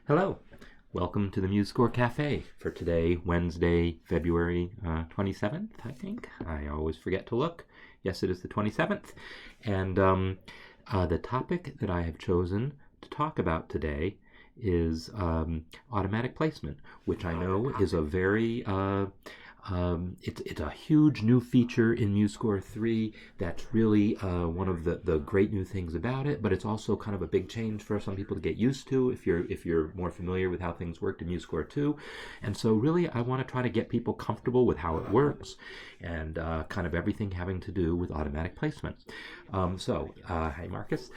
Hello, welcome to the MuseScore Café for today, Wednesday, February 27th, I think. I always forget to look. Yes, it is the 27th. And the topic that I have chosen to talk about today is automatic placement, which I know is a very it's a huge new feature in MuseScore 3 that's really one of the great new things about it, but it's also kind of a big change for some people to get used to if you're more familiar with how things worked in MuseScore 2. And so really I want to try to get people comfortable with how it works and kind of everything having to do with automatic placement. Hi Marcus.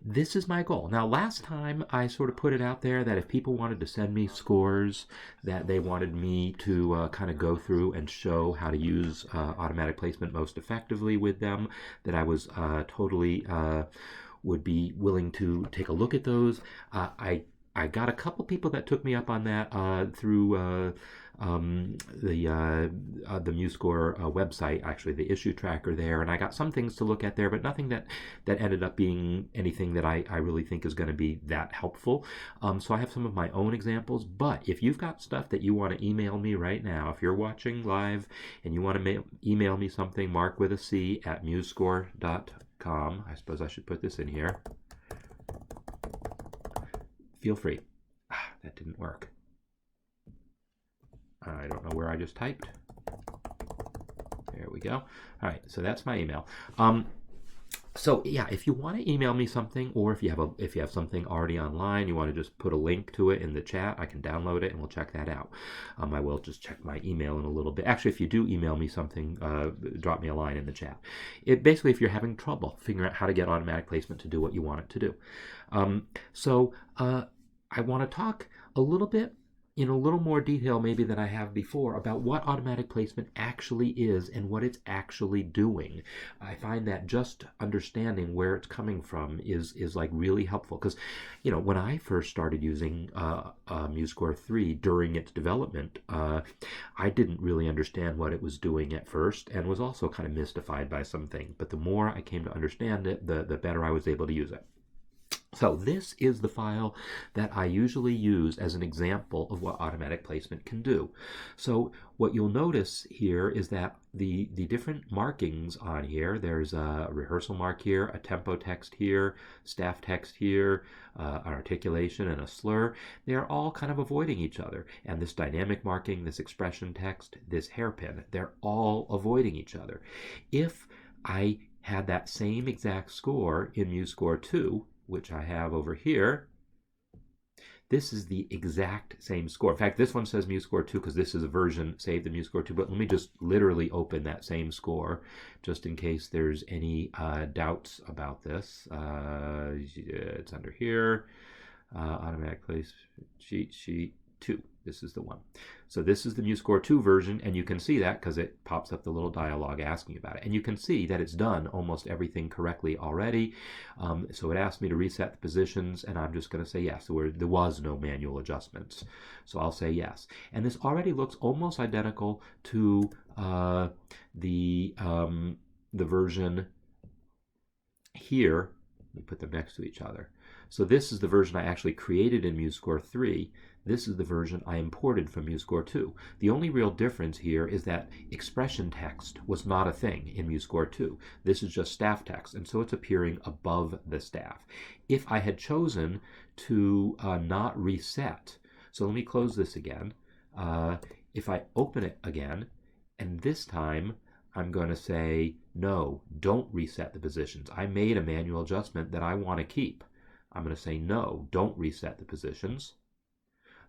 This is my goal. Now, last time I sort of put it out there that if people wanted to send me scores that they wanted me to kind of go through and show how to use automatic placement most effectively with them, that I was totally would be willing to take a look at those. I got a couple people that took me up on that through the MuseScore website, actually the issue tracker there, and I got some things to look at there, but nothing that ended up being anything that I really think is going to be that helpful. So I have some of my own examples, but if you've got stuff that you want to email me right now, if you're watching live and you want to email me something, Marc with a C at musescore.com. I suppose I should put this in here. Feel free. That didn't work. I don't know where I just typed. There we go. All right, so that's my email. So yeah, if you want to email me something, or if you have something already online, you want to just put a link to it in the chat, I can download it and we'll check that out. I will just check my email in a little bit. Actually, if you do email me something, drop me a line in the chat. Basically, if you're having trouble figuring out how to get automatic placement to do what you want it to do. I want to talk a little bit in a little more detail maybe than I have before about what automatic placement actually is and what it's actually doing. I find that just understanding where it's coming from is like really helpful, because when I first started using MuseScore 3 during its development, I didn't really understand what it was doing at first and was also kind of mystified by some things, but the more I came to understand it, the better I was able to use it. So this is the file that I usually use as an example of what automatic placement can do. So what you'll notice here is that the different markings on here, there's a rehearsal mark here, a tempo text here, staff text here, an articulation and a slur. They're all kind of avoiding each other. And this dynamic marking, this expression text, this hairpin, they're all avoiding each other. If I had that same exact score in MuseScore 2, which I have over here, this is the exact same score. In fact, this one says MuseScore 2 because this is a version saved in MuseScore 2, but let me just literally open that same score just in case there's any doubts about this. It's under here, automatic place, cheat sheet 2. This is the one. So this is the MuseScore 2 version, and you can see that because it pops up the little dialogue asking about it. And you can see that it's done almost everything correctly already. So it asked me to reset the positions, and I'm just going to say yes. There was no manual adjustments. So I'll say yes. And this already looks almost identical to the version here. Let me put them next to each other. So this is the version I actually created in MuseScore 3. This is the version I imported from MuseScore 2. The only real difference here is that expression text was not a thing in MuseScore 2. This is just staff text, and so it's appearing above the staff. If I had chosen to not reset, so let me close this again. If I open it again, and this time I'm going to say, no, don't reset the positions. I made a manual adjustment that I want to keep. I'm going to say, no, don't reset the positions.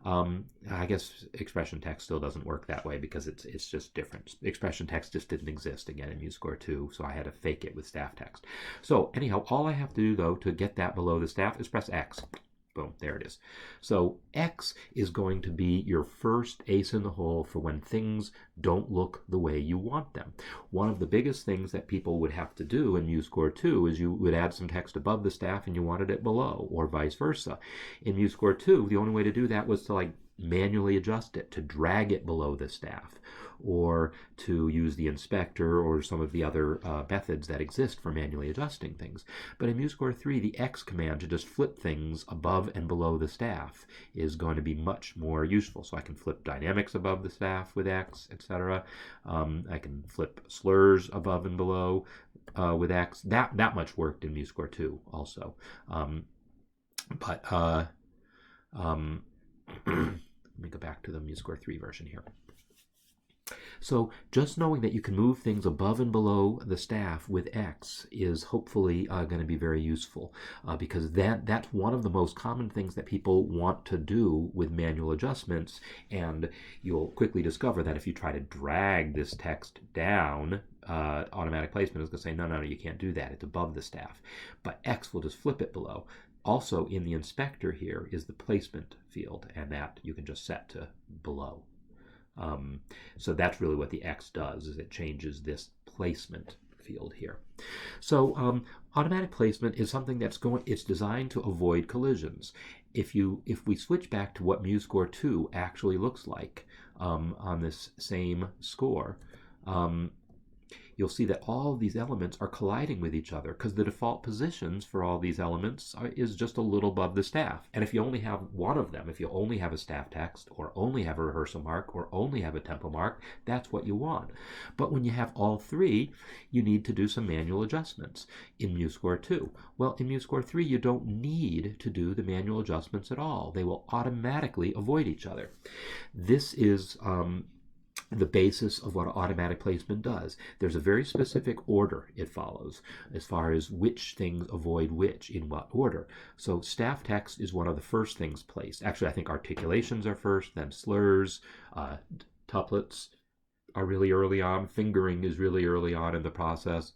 I guess expression text still doesn't work that way because it's just different. Expression text just didn't exist again in MuseScore 2, so I had to fake it with staff text. So anyhow, all I have to do though to get that below the staff is press X. Boom, there it is. So X is going to be your first ace in the hole for when things don't look the way you want them. One of the biggest things that people would have to do in MuseScore 2 is you would add some text above the staff and you wanted it below, or vice versa. In MuseScore 2, the only way to do that was to manually adjust it, to drag it below the staff, or to use the inspector or some of the other methods that exist for manually adjusting things. But in MuseScore 3, the X command to just flip things above and below the staff is going to be much more useful. So I can flip dynamics above the staff with X, etc. I can flip slurs above and below with X. That much worked in MuseScore 2 also. Let me go back to the MuseScore 3 version here. So just knowing that you can move things above and below the staff with X is hopefully going to be very useful, because that's one of the most common things that people want to do with manual adjustments, and you'll quickly discover that if you try to drag this text down, automatic placement is going to say, no, you can't do that. It's above the staff. But X will just flip it below. Also, in the inspector here is the placement field, and that you can just set to below. So that's really what the X does, is it changes this placement field here. So automatic placement is something it's designed to avoid collisions. If we switch back to what MuseScore 2 actually looks like on this same score, you'll see that all of these elements are colliding with each other, because the default positions for all these elements is just a little above the staff. And if you only have one of them, if you only have a staff text, or only have a rehearsal mark, or only have a tempo mark, that's what you want. But when you have all three, you need to do some manual adjustments in MuseScore 2. Well, in MuseScore 3, you don't need to do the manual adjustments at all. They will automatically avoid each other. This is the basis of what automatic placement does. There's a very specific order it follows as far as which things avoid which in what order. So staff text is one of the first things placed. Actually, I think articulations are first, then slurs, tuplets are really early on, fingering is really early on in the process.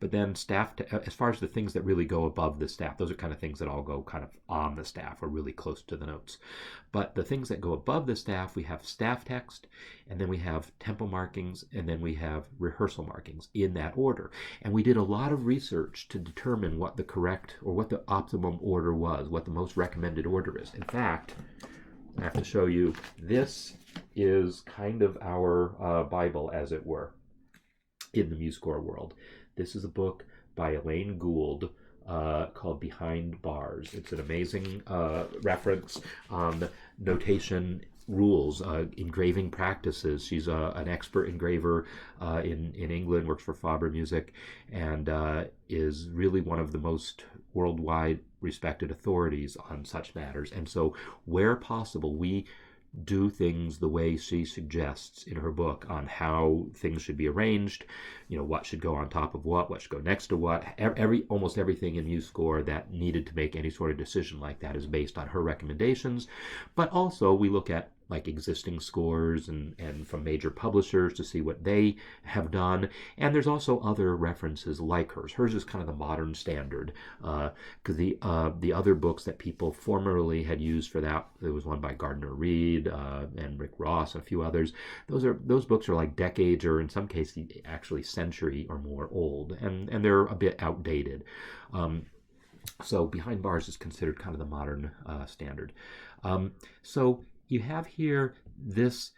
But then as far as the things that really go above the staff, those are kind of things that all go kind of on the staff or really close to the notes. But the things that go above the staff, we have staff text, and then we have tempo markings, and then we have rehearsal markings in that order. And we did a lot of research to determine what the correct or what the optimum order was, what the most recommended order is. In fact, I have to show you, this is kind of our Bible, as it were, in the MuseScore world. This is a book by Elaine Gould called Behind Bars. It's an amazing reference on notation rules, engraving practices. She's an expert engraver in England, works for Faber Music, and is really one of the most worldwide respected authorities on such matters. And so where possible, we do things the way she suggests in her book on how things should be arranged, what should go on top of what should go next to what. Almost everything in MuseScore that needed to make any sort of decision like that is based on her recommendations. But also we look at like existing scores and from major publishers to see what they have done. And there's also other references like hers. Hers is kind of the modern standard, because the other books that people formerly had used for that, there was one by Gardner Reed and Rick Ross and a few others. Those books are like decades, or in some cases actually century or more old, and they're a bit outdated. So Behind Bars is considered kind of the modern standard. So you have here this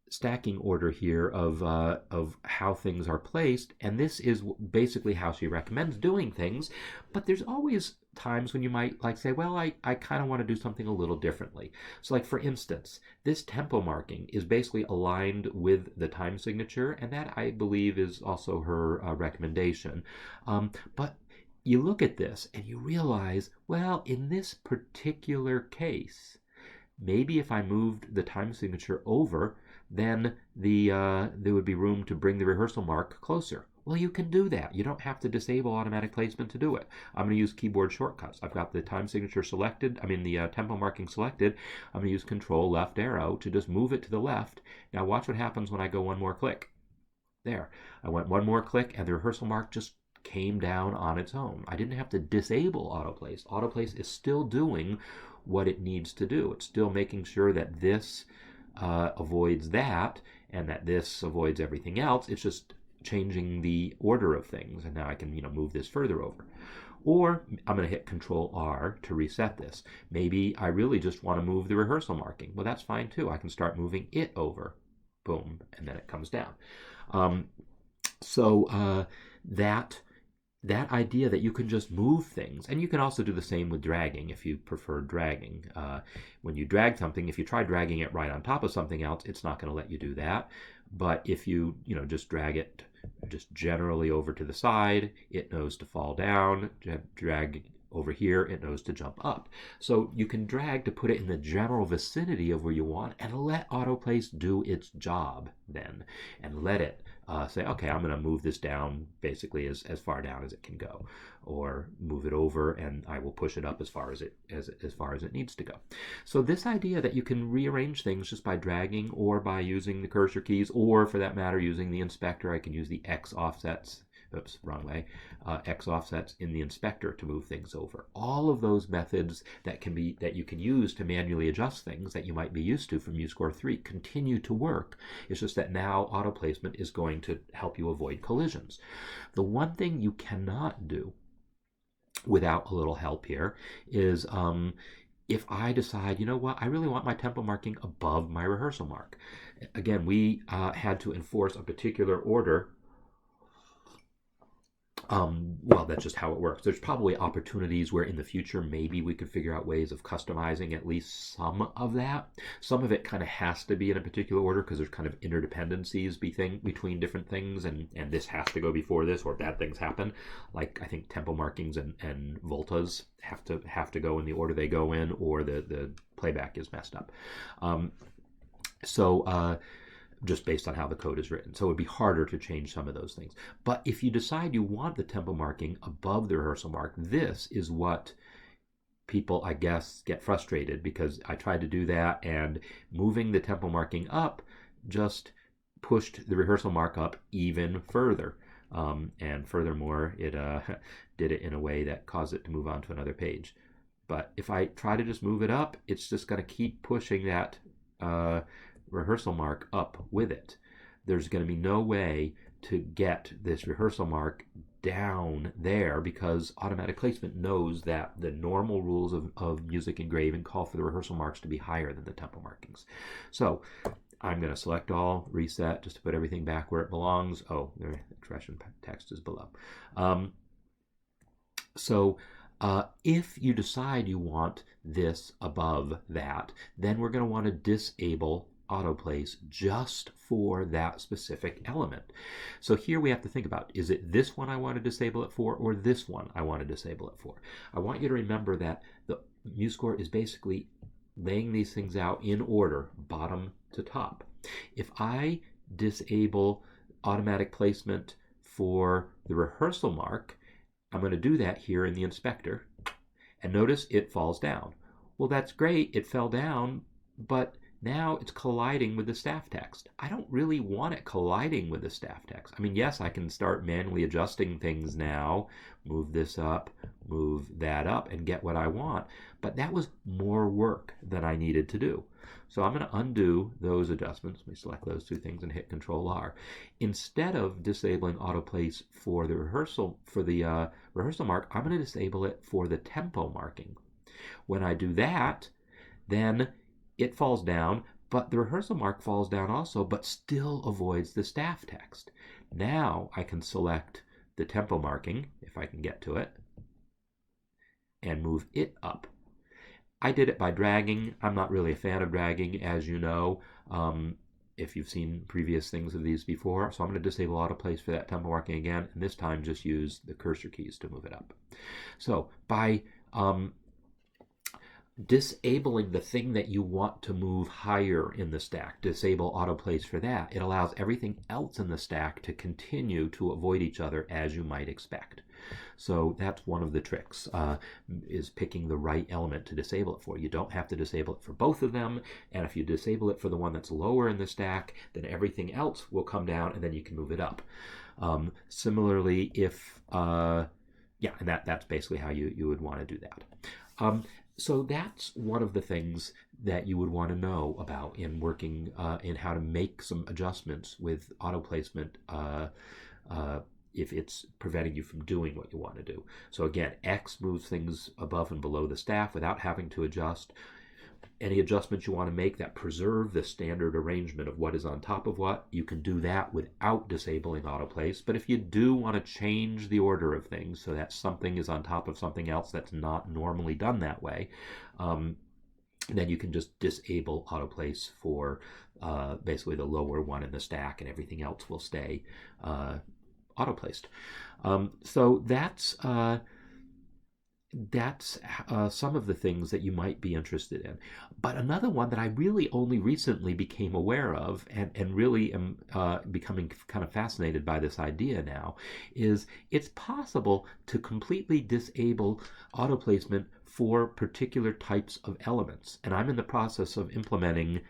stacking order here of how things are placed, and this is basically how she recommends doing things. But there's always times when you might say, well, I kind of want to do something a little differently. So like for instance, this tempo marking is basically aligned with the time signature, and that I believe is also her recommendation. But you look at this and you realize, well, in this particular case, maybe if I moved the time signature over, then there would be room to bring the rehearsal mark closer. Well, you can do that. You don't have to disable automatic placement to do it. I'm going to use keyboard shortcuts. I've got the time signature selected, the tempo marking selected. I'm going to use Control left arrow to just move it to the left. Now watch what happens when I go one more click. There. I went one more click and the rehearsal mark just came down on its own. I didn't have to disable autoplace. Autoplace is still doing what it needs to do. It's still making sure that this avoids that and that this avoids everything else. It's just changing the order of things, and now I can move this further over. Or I'm going to hit Control R to reset this. Maybe I really just want to move the rehearsal marking. Well, that's fine too. I can start moving it over. Boom, and then it comes down. So that idea that you can just move things, and you can also do the same with dragging if you prefer dragging. When you drag something, if you try dragging it right on top of something else, it's not going to let you do that. But if you just drag it just generally over to the side, it knows to fall down. Drag over here, it knows to jump up. So you can drag to put it in the general vicinity of where you want and let autoplace do its job then, and let it say, okay, I'm going to move this down basically as far down as it can go, or move it over and I will push it up as far as it needs to go. So this idea that you can rearrange things just by dragging or by using the cursor keys, or for that matter using the inspector. I can use the X offsets. Oops, wrong way. X offsets in the inspector to move things over. All of those methods that you can use to manually adjust things that you might be used to from MuseScore 3 continue to work. It's just that now auto placement is going to help you avoid collisions. The one thing you cannot do without a little help here is if I decide, you know what, I really want my tempo marking above my rehearsal mark. Again, we had to enforce a particular order. Well, that's just how it works. There's probably opportunities where in the future maybe we could figure out ways of customizing at least some of that. Some of it kind of has to be in a particular order because there's kind of interdependencies between different things, and this has to go before this, or bad things happen. Like I think tempo markings and voltas have to go in the order they go in, or the playback is messed up. Just based on how the code is written. So it would be harder to change some of those things. But if you decide you want the tempo marking above the rehearsal mark, this is what people, I guess, get frustrated, because I tried to do that and moving the tempo marking up just pushed the rehearsal mark up even further. And furthermore, it did it in a way that caused it to move on to another page. But if I try to just move it up, it's just going to keep pushing that rehearsal mark up with it. There's going to be no way to get this rehearsal mark down there, because automatic placement knows that the normal rules of music engraving call for the rehearsal marks to be higher than the tempo markings. So I'm going to select all, reset, just to put everything back where it belongs. Oh, the expression text is below. If you decide you want this above that, then we're going to want to disable autoplace just for that specific element. So here we have to think about, is it this one I want to disable it for, or this one I want to disable it for? I want you to remember that the MuseScore is basically laying these things out in order, bottom to top. If I disable automatic placement for the rehearsal mark, I'm going to do that here in the inspector, and notice it falls down. Well, that's great, it fell down, but now it's colliding with the staff text. I don't really want it colliding with the staff text. I mean, yes, I can start manually adjusting things now, move this up, move that up, and get what I want. But that was more work than I needed to do. So I'm going to undo those adjustments. Let me select those two things and hit Control R. Instead of disabling autoplace for the rehearsal mark, I'm going to disable it for the tempo marking. When I do that, then it falls down, but the rehearsal mark falls down also, but still avoids the staff text. Now I can select the tempo marking, if I can get to it, and move it up. I did it by dragging. I'm not really a fan of dragging, as you know, if you've seen previous things of these before. So I'm going to disable autoplace for that tempo marking again, and this time just use the cursor keys to move it up. So by disabling the thing that you want to move higher in the stack, disable autoplace for that, it allows everything else in the stack to continue to avoid each other as you might expect. So that's one of the tricks, is picking the right element to disable it for. You don't have to disable it for both of them, and if you disable it for the one that's lower in the stack, then everything else will come down and then you can move it up. Similarly, if, and that's basically how you would want to do that. So that's one of the things that you would want to know about in working in how to make some adjustments with auto placement if it's preventing you from doing what you want to do. So again, X moves things above and below the staff without having to adjust. Any adjustments you want to make that preserve the standard arrangement of what is on top of what, you can do that without disabling autoplace. But if you do want to change the order of things so that something is on top of something else that's not normally done that way, then you can just disable autoplace for basically the lower one in the stack, and everything else will stay autoplaced. So that's some of the things that you might be interested in. But another one that I really only recently became aware of, and really am becoming kind of fascinated by this idea now, is it's possible to completely disable auto placement for particular types of elements. And I'm in the process of implementing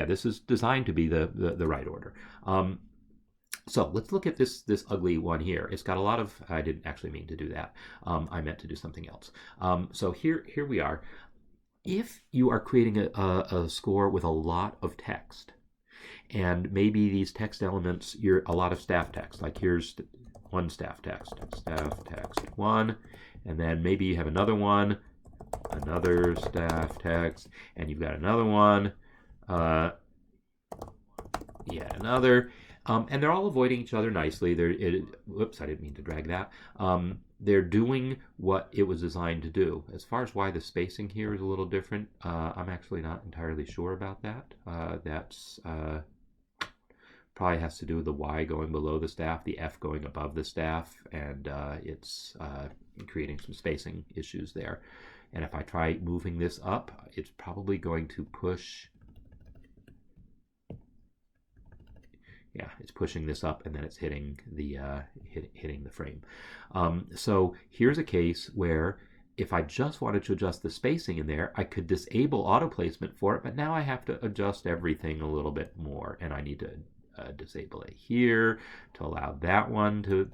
this is designed to be the right order. So let's look at this ugly one here. It's got a lot of, I didn't actually mean to do that. I meant to do something else. So here we are. If you are creating a score with a lot of text, and maybe these text elements, you're a lot of staff text, like here's one staff text one, and then maybe you have another one, another staff text, and you've got another one, another. And they're all avoiding each other nicely. Whoops, I didn't mean to drag that. They're doing what it was designed to do. As far as why the spacing here is a little different, I'm actually not entirely sure about that. That's probably has to do with the Y going below the staff, the F going above the staff, and it's creating some spacing issues there. And if I try moving this up, it's probably going to push. Yeah, it's pushing this up, and then it's hitting the hitting the frame. So here's a case where if I just wanted to adjust the spacing in there, I could disable auto placement for it, but now I have to adjust everything a little bit more, and I need to disable it here to allow that one to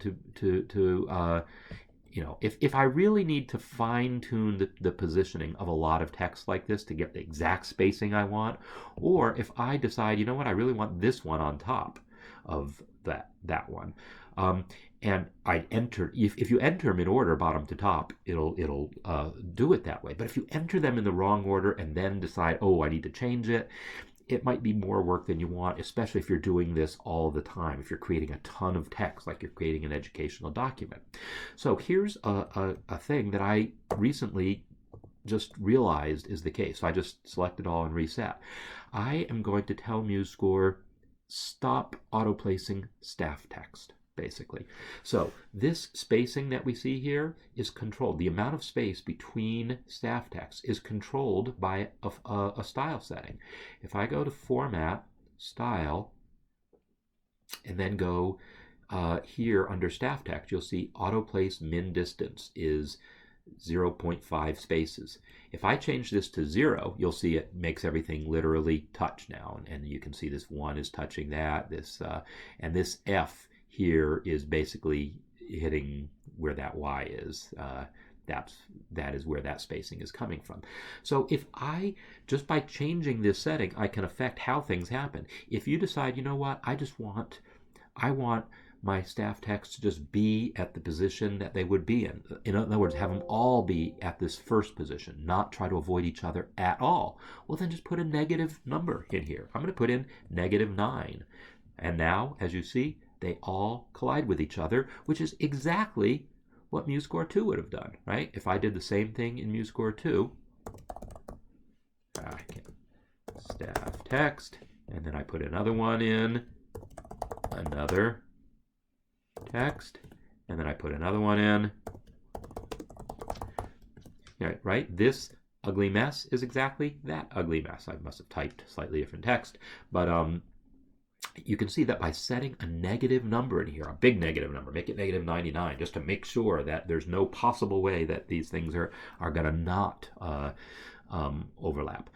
if I really need to fine-tune the positioning of a lot of text like this to get the exact spacing I want, or if I decide, you know what, I really want this one on top of that one, and I enter, if you enter them in order bottom to top, it'll do it that way. But if you enter them in the wrong order and then decide, oh, I need to change it, it might be more work than you want, especially if you're doing this all the time, if you're creating a ton of text, like you're creating an educational document. So here's a thing that I recently just realized is the case. So I just selected all and reset. I am going to tell MuseScore, stop auto-placing staff text, basically. So this spacing that we see here is controlled. The amount of space between staff text is controlled by a style setting. If I go to Format, Style, and then go here under staff text, you'll see auto-place min distance is 0.5 spaces. If I change this to 0, you'll see it makes everything literally touch now, and you can see this 1 is touching that, and this F here is basically hitting where that Y is. That is where that spacing is coming from. So if I, just by changing this setting, I can affect how things happen. If you decide, you know what, I want my staff text to just be at the position that they would be in. In other words, have them all be at this first position, not try to avoid each other at all. Well, then just put a negative number in here. I'm going to put in -9. And now, as you see, they all collide with each other, which is exactly what MuseScore 2 would have done, right? If I did the same thing in MuseScore 2, staff text, and then I put another one in, another text, and then I put another one in. Right? This ugly mess is exactly that ugly mess. I must have typed slightly different text, but you can see that by setting a negative number in here, a big negative number, make it -99, just to make sure that there's no possible way that these things are going to not overlap.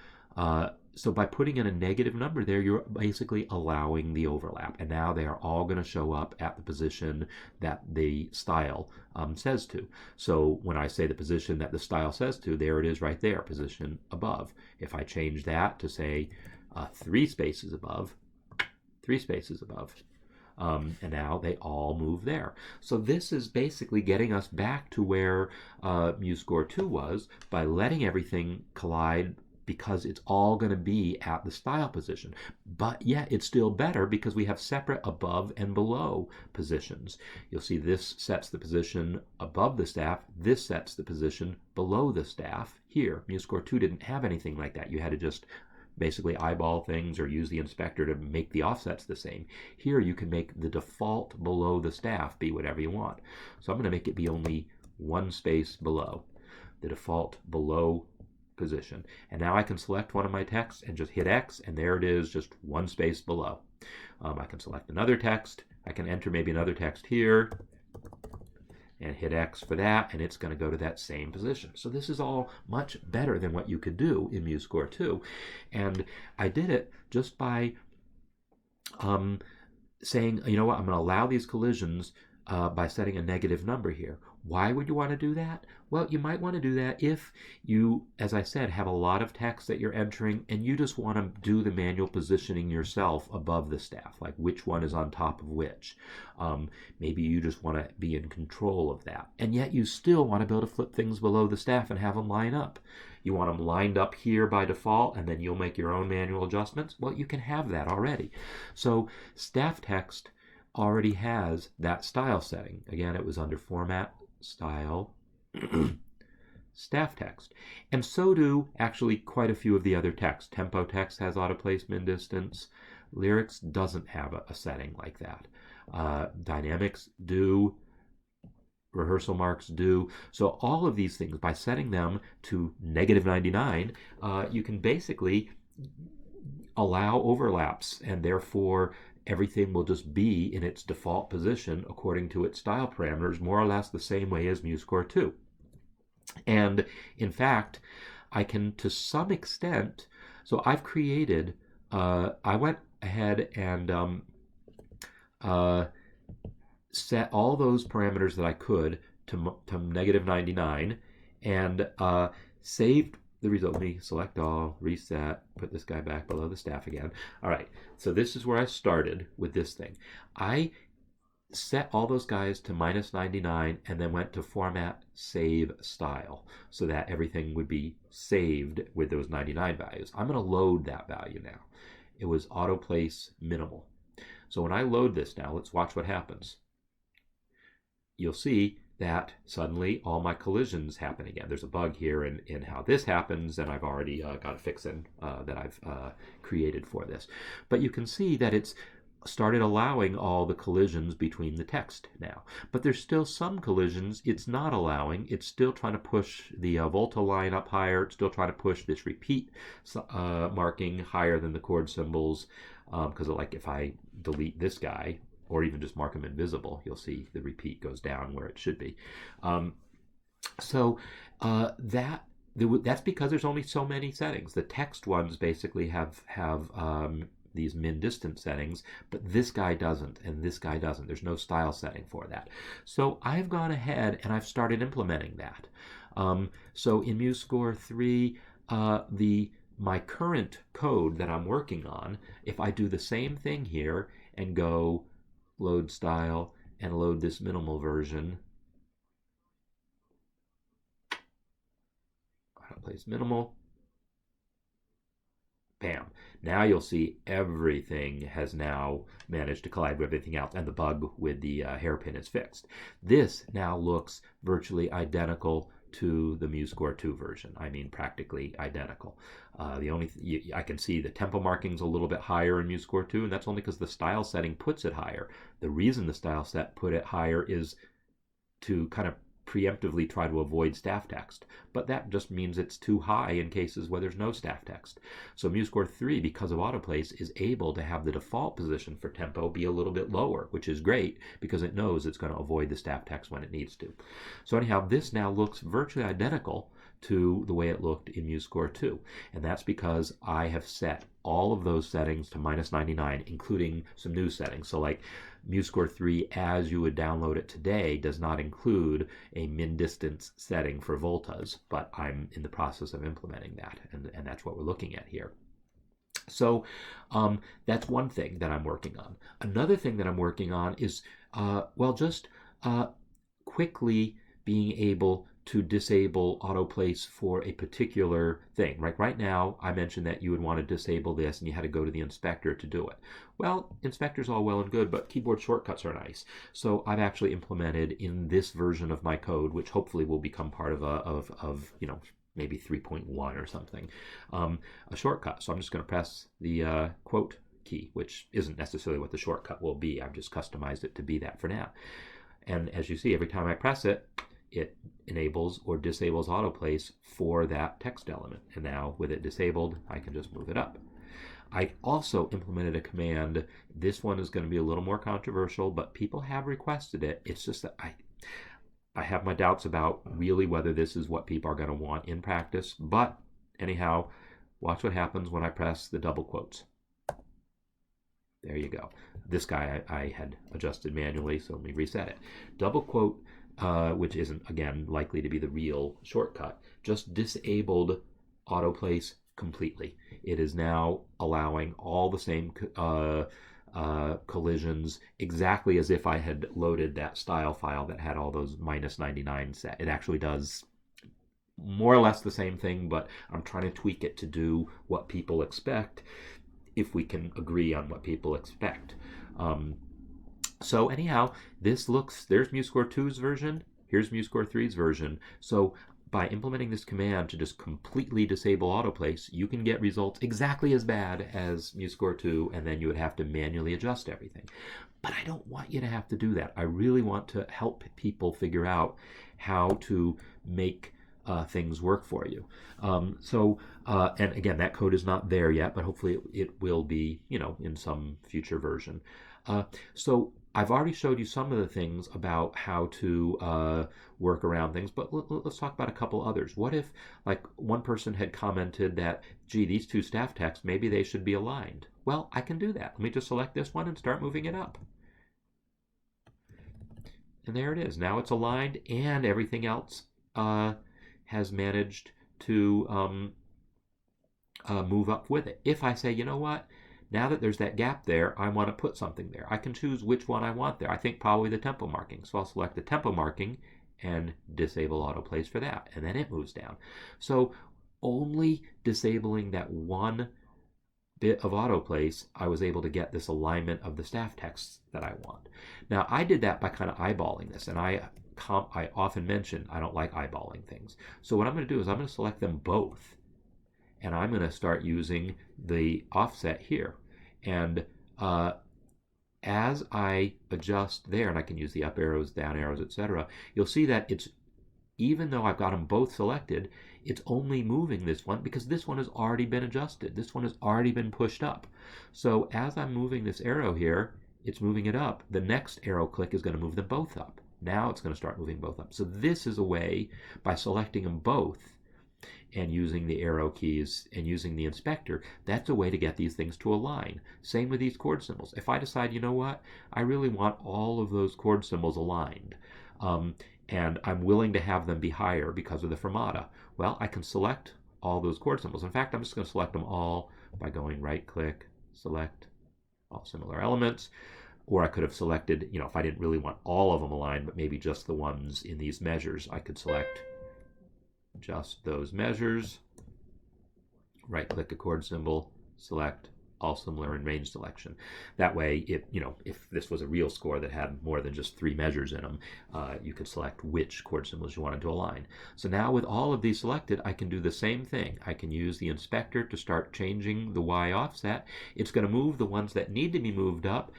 So by putting in a negative number there, you're basically allowing the overlap. And now they are all going to show up at the position that the style says to. So when I say the position that the style says to, there it is right there, position above. If I change that to say 3 spaces above, And now they all move there. So this is basically getting us back to where MuseScore 2 was by letting everything collide because it's all going to be at the style position. But yet it's still better because we have separate above and below positions. You'll see this sets the position above the staff. This sets the position below the staff. Here, MuseScore 2 didn't have anything like that. You had to just basically eyeball things or use the inspector to make the offsets the same. Here you can make the default below the staff be whatever you want. So I'm going to make it be only one space below, the default below position. And now I can select one of my texts and just hit X, and there it is, just one space below. I can select another text. I can enter maybe another text here and hit X for that, and it's going to go to that same position. So this is all much better than what you could do in MuseScore 2. And I did it just by saying, you know what, I'm going to allow these collisions by setting a negative number here. Why would you want to do that? Well, you might want to do that if you, as I said, have a lot of text that you're entering and you just want to do the manual positioning yourself above the staff, like which one is on top of which. Maybe you just want to be in control of that. And yet you still want to be able to flip things below the staff and have them line up. You want them lined up here by default, and then you'll make your own manual adjustments. Well, you can have that already. So staff text already has that style setting. Again, it was under Format, Style, Staff Text. And so do actually quite a few of the other texts. Tempo text has autoplace min distance. Lyrics doesn't have a setting like that. Dynamics do. Rehearsal marks do. So all of these things, by setting them to -99, you can basically allow overlaps, and therefore everything will just be in its default position according to its style parameters, more or less the same way as MuseScore 2. And in fact, I can, to some extent, so I've created, I went ahead and set all those parameters that I could to -99 and saved the result. Let me select all, reset, put this guy back below the staff again. All right, so this is where I started with this thing. I set all those guys to -99 and then went to Format, Save, Style, so that everything would be saved with those 99 values. I'm going to load that value now. It was autoplace minimal. So when I load this now, let's watch what happens. You'll see that suddenly all my collisions happen again. There's a bug here in how this happens, and I've already got a fix in that I've created for this. But you can see that it's started allowing all the collisions between the text now. But there's still some collisions it's not allowing. It's still trying to push the volta line up higher. It's still trying to push this repeat marking higher than the chord symbols, because like if I delete this guy, or even just mark them invisible, you'll see the repeat goes down where it should be. That's because there's only so many settings. The text ones basically have these min distance settings, but this guy doesn't, and this guy doesn't. There's no style setting for that. So I've gone ahead and I've started implementing that. So in MuseScore 3, my current code that I'm working on, if I do the same thing here and go load style and load this minimal version, autoplace minimal, bam. Now you'll see everything has now managed to collide with everything else, and the bug with the hairpin is fixed. This now looks virtually identical to the MuseScore 2 version. I mean, practically identical. The only I can see the tempo markings a little bit higher in MuseScore 2, and that's only because the style setting puts it higher. The reason the style set put it higher is to kind of preemptively try to avoid staff text, but that just means it's too high in cases where there's no staff text. So MuseScore 3, because of autoplace, is able to have the default position for tempo be a little bit lower, which is great because it knows it's going to avoid the staff text when it needs to. So anyhow, this now looks virtually identical to the way it looked in MuseScore 2, and that's because I have set all of those settings to -99, including some new settings. So like MuseScore 3, as you would download it today, does not include a min distance setting for voltas, but I'm in the process of implementing that, and that's what we're looking at here. So that's one thing that I'm working on. Another thing that I'm working on is, just quickly being able to disable autoplace for a particular thing. Right now, I mentioned that you would want to disable this and you had to go to the inspector to do it. Well, inspector's all well and good, but keyboard shortcuts are nice. So I've actually implemented in this version of my code, which hopefully will become part of maybe 3.1 or something, a shortcut. So I'm just going to press the quote key, which isn't necessarily what the shortcut will be. I've just customized it to be that for now. And as you see, every time I press it, it enables or disables autoplace for that text element. And now with it disabled, I can just move it up. I also implemented a command. This one is going to be a little more controversial, but people have requested it. It's just that I have my doubts about really whether this is what people are going to want in practice. But anyhow, watch what happens when I press the double quotes. There you go. This guy I had adjusted manually, so let me reset it. Double quote, which isn't, again, likely to be the real shortcut, just disabled autoplace completely. It is now allowing all the same collisions exactly as if I had loaded that style file that had all those -99 set. It actually does more or less the same thing, but I'm trying to tweak it to do what people expect, if we can agree on what people expect. So anyhow, there's MuseScore 2's version, here's MuseScore 3's version. So by implementing this command to just completely disable autoplace, you can get results exactly as bad as MuseScore 2, and then you would have to manually adjust everything. But I don't want you to have to do that. I really want to help people figure out how to make things work for you. And again, that code is not there yet, but hopefully it will be, in some future version. So I've already showed you some of the things about how to work around things, but let's talk about a couple others. What if, like, one person had commented that, gee, these two staff texts, maybe they should be aligned? Well, I can do that. Let me just select this one and start moving it up. And there it is. Now it's aligned, and everything else has managed to move up with it. If I say, you know what, now that there's that gap there, I want to put something there. I can choose which one I want there. I think probably the tempo marking. So I'll select the tempo marking and disable autoplace for that. And then it moves down. So only disabling that one bit of autoplace, I was able to get this alignment of the staff texts that I want. Now, I did that by kind of eyeballing this. And I often mention I don't like eyeballing things. So what I'm going to do is I'm going to select them both. And I'm going to start using the offset here. And as I adjust there, and I can use the up arrows, down arrows, etc., you'll see that it's, even though I've got them both selected, it's only moving this one because this one has already been adjusted. This one has already been pushed up. So as I'm moving this arrow here, it's moving it up. The next arrow click is going to move them both up. Now it's going to start moving both up. So this is a way, by selecting them both and using the arrow keys and using the inspector, that's a way to get these things to align. Same with these chord symbols. If I decide, you know what, I really want all of those chord symbols aligned, and I'm willing to have them be higher because of the fermata, well, I can select all those chord symbols. In fact, I'm just going to select them all by going right-click, select all similar elements. Or I could have selected, if I didn't really want all of them aligned, but maybe just the ones in these measures, I could select just those measures, right-click a chord symbol, select all similar in range selection. That way, if this was a real score that had more than just 3 measures in them, you could select which chord symbols you wanted to align. So now with all of these selected, I can do the same thing. I can use the inspector to start changing the Y offset. It's going to move the ones that need to be moved up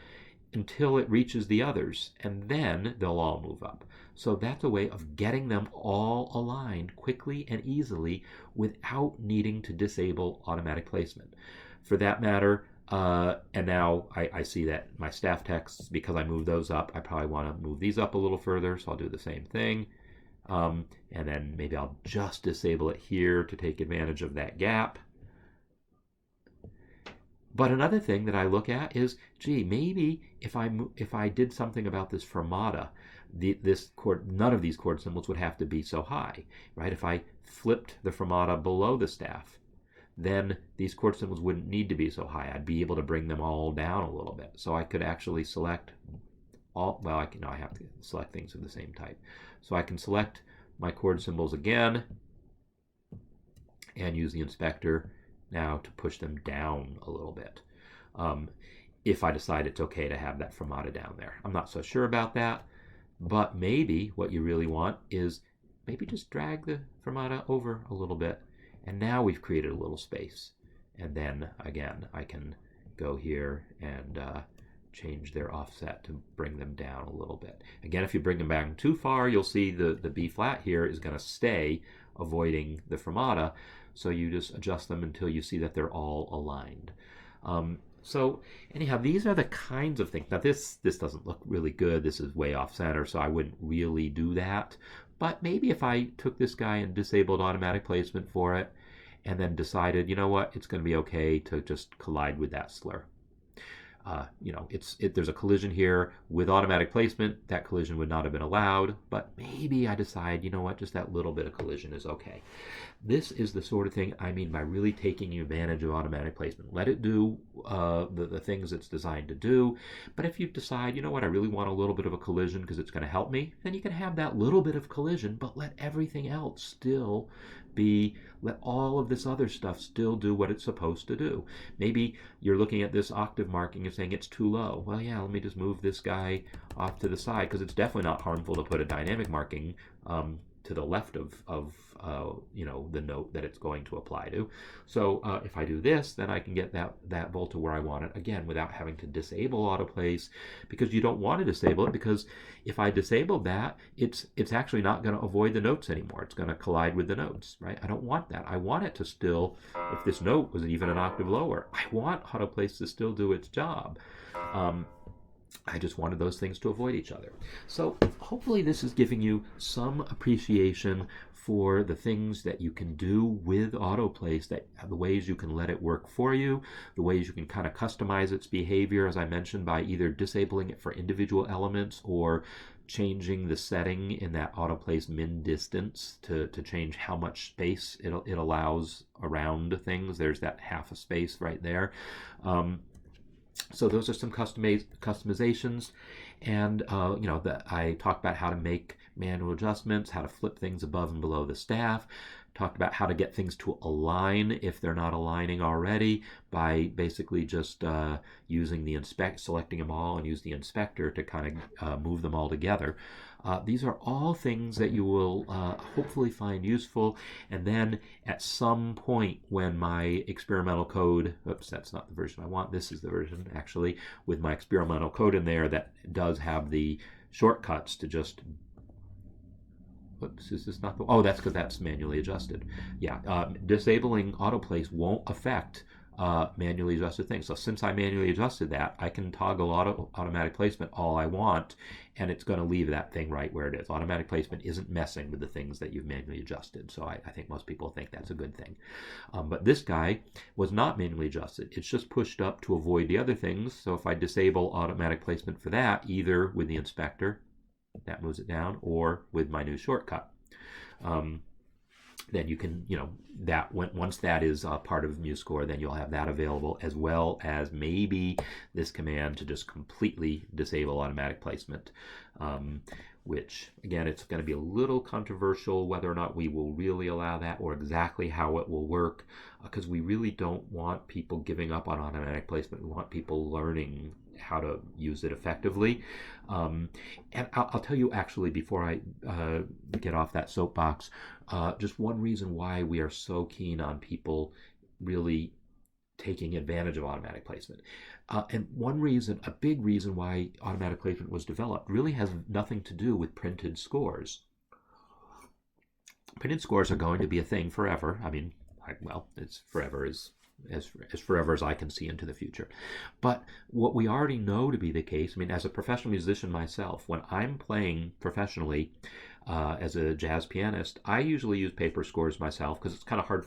until it reaches the others, and then they'll all move up. So that's a way of getting them all aligned quickly and easily without needing to disable automatic placement. For that matter, and now I see that my staff texts, because I moved those up, I probably want to move these up a little further, so I'll do the same thing. And then maybe I'll just disable it here to take advantage of that gap. But another thing that I look at is, gee, maybe if I did something about this fermata, none of these chord symbols would have to be so high, right? If I flipped the fermata below the staff, then these chord symbols wouldn't need to be so high. I'd be able to bring them all down a little bit. So I could actually select all, well, I have to select things of the same type. So I can select my chord symbols again and use the inspector now to push them down a little bit. If I decide it's okay to have that fermata down there. I'm not so sure about that, but maybe what you really want is maybe just drag the fermata over a little bit, and now we've created a little space. And then again, I can go here and change their offset to bring them down a little bit. Again, if you bring them back too far, you'll see the B flat here is going to stay, avoiding the fermata. So you just adjust them until you see that they're all aligned. So anyhow, these are the kinds of things. Now this doesn't look really good. This is way off center, so I wouldn't really do that. But maybe if I took this guy and disabled automatic placement for it, and then decided, you know what, it's going to be okay to just collide with that slur. There's a collision here with automatic placement. That collision would not have been allowed, but maybe I decide, you know what, just that little bit of collision is okay. This is the sort of thing I mean by really taking advantage of automatic placement. Let it do the things it's designed to do, but if you decide, you know what, I really want a little bit of a collision because it's going to help me, then you can have that little bit of collision, but let everything else still let all of this other stuff still do what it's supposed to do. Maybe you're looking at this octave marking and saying it's too low. Well, yeah, let me just move this guy off to the side, because it's definitely not harmful to put a dynamic marking to the left of the note that it's going to apply to. So if I do this, then I can get that volta where I want it, again, without having to disable autoplace, because you don't want to disable it, because if I disabled that, it's actually not going to avoid the notes anymore. It's going to collide with the notes, right? I don't want that. I want it to still, if this note was even an octave lower, I want autoplace to still do its job. I just wanted those things to avoid each other. So hopefully this is giving you some appreciation for the things that you can do with autoplace, the ways you can let it work for you, the ways you can kind of customize its behavior, as I mentioned, by either disabling it for individual elements or changing the setting in that autoplace min distance to change how much space it allows around things. There's that half a space right there. So those are some customizations, and I talked about how to make manual adjustments, how to flip things above and below the staff, talked about how to get things to align if they're not aligning already by basically just using the selecting them all and use the inspector to kind of move them all together. These are all things that you will hopefully find useful, and then at some point when my experimental code, oops, that's not the version I want, this is the version actually, with my experimental code in there that does have the shortcuts to just, oops, is this not the, oh, that's because that's manually adjusted. Yeah, disabling autoplace won't affect manually adjusted things. So since I manually adjusted that, I can toggle automatic placement all I want, and it's going to leave that thing right where it is. Automatic placement isn't messing with the things that you've manually adjusted. So I think most people think that's a good thing. But this guy was not manually adjusted. It's just pushed up to avoid the other things. So if I disable automatic placement for that, either with the inspector, that moves it down, or with my new shortcut, then you can, once that is part of MuseScore, then you'll have that available, as well as maybe this command to just completely disable automatic placement, which, again, it's going to be a little controversial whether or not we will really allow that or exactly how it will work, because we really don't want people giving up on automatic placement. We want people learning how to use it effectively. And I'll tell you, actually, before I get off that soapbox, just one reason why we are so keen on people really taking advantage of automatic placement. And one reason, a big reason why automatic placement was developed, really has nothing to do with printed scores. Printed scores are going to be a thing forever. I mean, it's forever as forever as I can see into the future. But what we already know to be the case, I mean, as a professional musician myself, when I'm playing professionally as a jazz pianist, I usually use paper scores myself, because it's kind of hard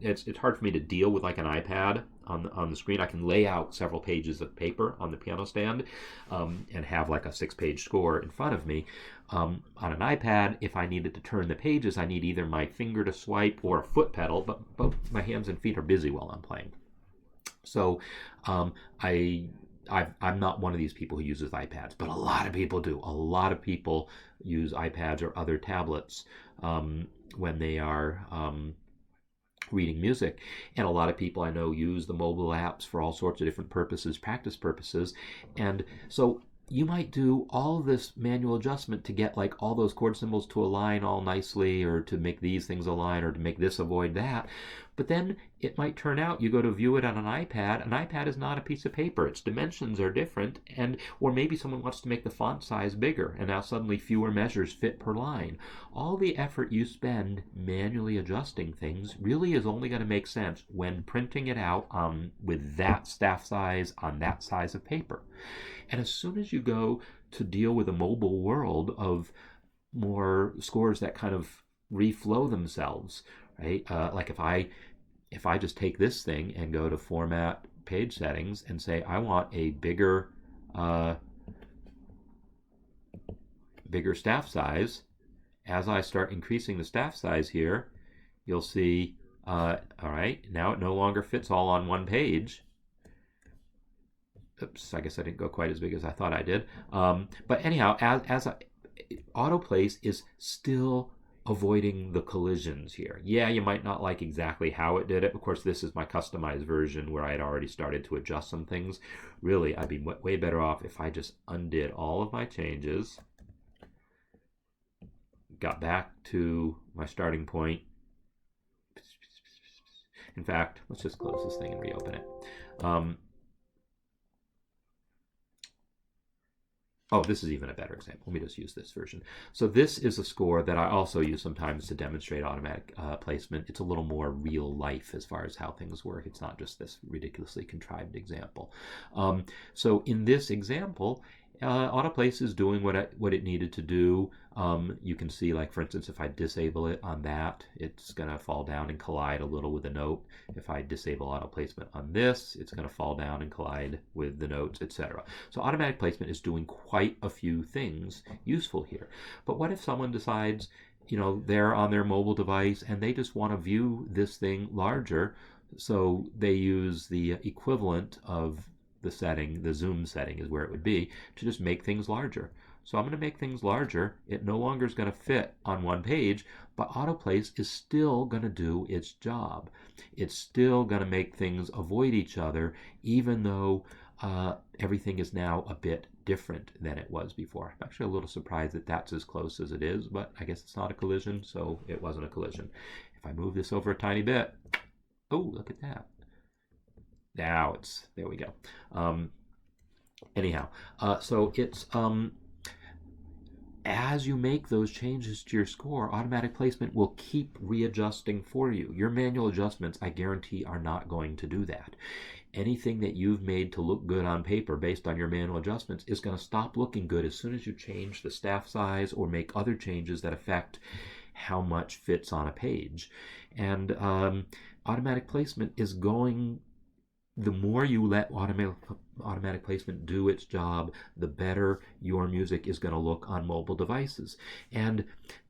it's hard for me to deal with like an iPad on the screen. I can lay out several pages of paper on the piano stand and have like a 6-page score in front of me. On an iPad, if I needed to turn the pages, I need either my finger to swipe or a foot pedal, but both my hands and feet are busy while I'm playing. So um, I'm not one of these people who uses iPads, but a lot of people do. A lot of people use iPads or other tablets when they are reading music. And a lot of people I know use the mobile apps for all sorts of different purposes, practice purposes. And so you might do all of this manual adjustment to get like all those chord symbols to align all nicely, or to make these things align, or to make this avoid that. But then it might turn out you go to view it on an iPad. An iPad is not a piece of paper. Its dimensions are different, and or maybe someone wants to make the font size bigger, and now suddenly fewer measures fit per line. All the effort you spend manually adjusting things really is only going to make sense when printing it out with that staff size on that size of paper. And as soon as you go to deal with a mobile world of more scores that kind of reflow themselves, right? Like if I just take this thing and go to Format, Page Settings, and say I want a bigger staff size, as I start increasing the staff size here, you'll see, all right, now it no longer fits all on one page. Oops, I guess I didn't go quite as big as I thought I did. But anyhow, autoplace is still avoiding the collisions here. Yeah, you might not like exactly how it did it. Of course, this is my customized version where I had already started to adjust some things. Really, I'd be way better off if I just undid all of my changes, got back to my starting point. In fact, let's just close this thing and reopen it. Oh, this is even a better example. Let me just use this version. So this is a score that I also use sometimes to demonstrate automatic placement. It's a little more real life as far as how things work. It's not just this ridiculously contrived example. So in this example, autoplace is doing what it needed to do. You can see, like, for instance, if I disable it on that, it's going to fall down and collide a little with the note. If I disable auto placement on this, it's going to fall down and collide with the notes, etc. So automatic placement is doing quite a few things useful here. But what if someone decides, they're on their mobile device and they just want to view this thing larger, so they use the equivalent of the setting, the zoom setting is where it would be, to just make things larger. So I'm going to make things larger. It no longer is going to fit on one page, but autoplace is still going to do its job. It's still going to make things avoid each other, even though everything is now a bit different than it was before. I'm actually a little surprised that that's as close as it is, but I guess it's not a collision, so it wasn't a collision. If I move this over a tiny bit, oh, look at that. Now there we go. Anyhow, so it's, as you make those changes to your score, automatic placement will keep readjusting for you. Your manual adjustments, I guarantee, are not going to do that. Anything that you've made to look good on paper based on your manual adjustments is going to stop looking good as soon as you change the staff size or make other changes that affect how much fits on a page. And automatic placement is going, the more you let automatic placement do its job, the better your music is going to look on mobile devices. And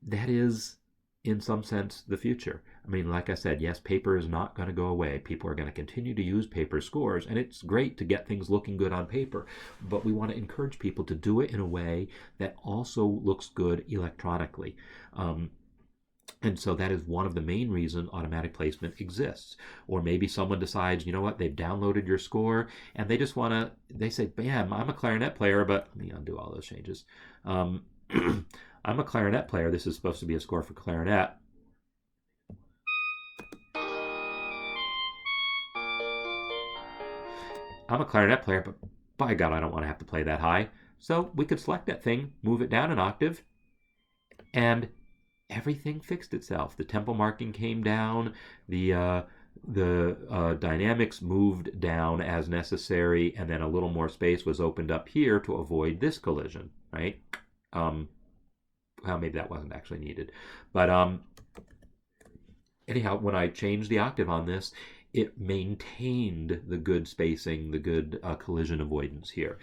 that is, in some sense, the future. I mean, like I said, yes, paper is not going to go away. People are going to continue to use paper scores, and it's great to get things looking good on paper, but we want to encourage people to do it in a way that also looks good electronically. And so that is one of the main reasons automatic placement exists. Or maybe someone decides, you know what, they've downloaded your score and they just want to, they say, bam, I'm a clarinet player, but let me undo all those changes. I'm a clarinet player. This is supposed to be a score for clarinet. I'm a clarinet player, but by God, I don't want to have to play that high. So we could select that thing, move it down an octave, and everything fixed itself. The tempo marking came down, the dynamics moved down as necessary, and then a little more space was opened up here to avoid this collision, right? Well, maybe that wasn't actually needed, but anyhow, when I changed the octave on this, it maintained the good spacing, the good collision avoidance here.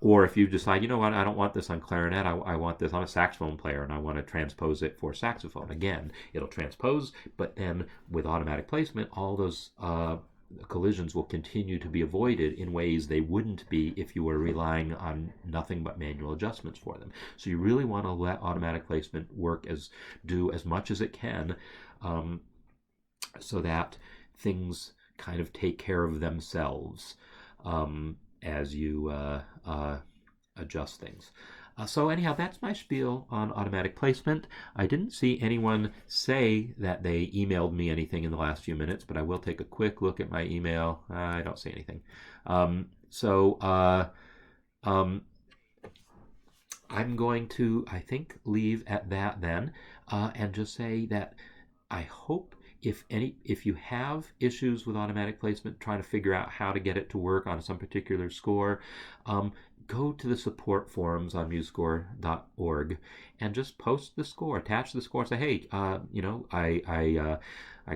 Or if you decide, you know what, I don't want this on clarinet, I want this on a saxophone player, and I want to transpose it for saxophone. Again, it'll transpose, but then with automatic placement, all those collisions will continue to be avoided in ways they wouldn't be if you were relying on nothing but manual adjustments for them. So you really want to let automatic placement do as much as it can, so that things kind of take care of themselves as you adjust things. So anyhow, that's my spiel on automatic placement. I didn't see anyone say that they emailed me anything in the last few minutes, but I will take a quick look at my email. I don't see anything. I'm going to, I think, leave at that then, and just say that I hope if you have issues with automatic placement, trying to figure out how to get it to work on some particular score, go to the support forums on MuseScore.org and just post the score, attach the score, say, hey, I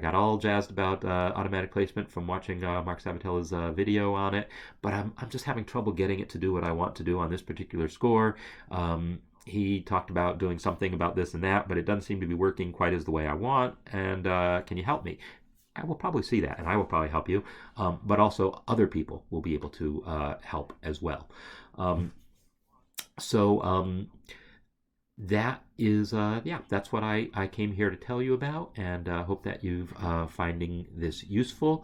got all jazzed about automatic placement from watching Marc Sabatella's video on it, but I'm just having trouble getting it to do what I want to do on this particular score. He talked about doing something about this and that, but it doesn't seem to be working quite as the way I want, and can you help me? I will probably see that, and I will probably help you, but also other people will be able to help as well. That is, that's what I came here to tell you about, and hope that you've finding this useful,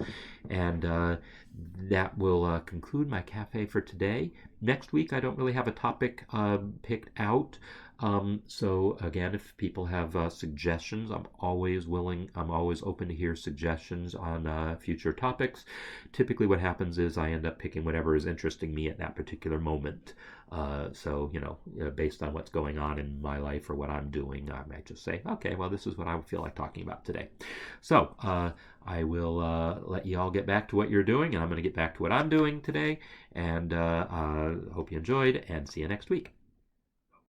and that will conclude my cafe for today. Next week, I don't really have a topic picked out. So again, if people have suggestions, I'm always open to hear suggestions on future topics. Typically what happens is I end up picking whatever is interesting me at that particular moment. Based on what's going on in my life or what I'm doing, I might just say, okay, well, this is what I feel like talking about today. So I will let you all get back to what you're doing, and I'm going to get back to what I'm doing today, and hope you enjoyed, and see you next week.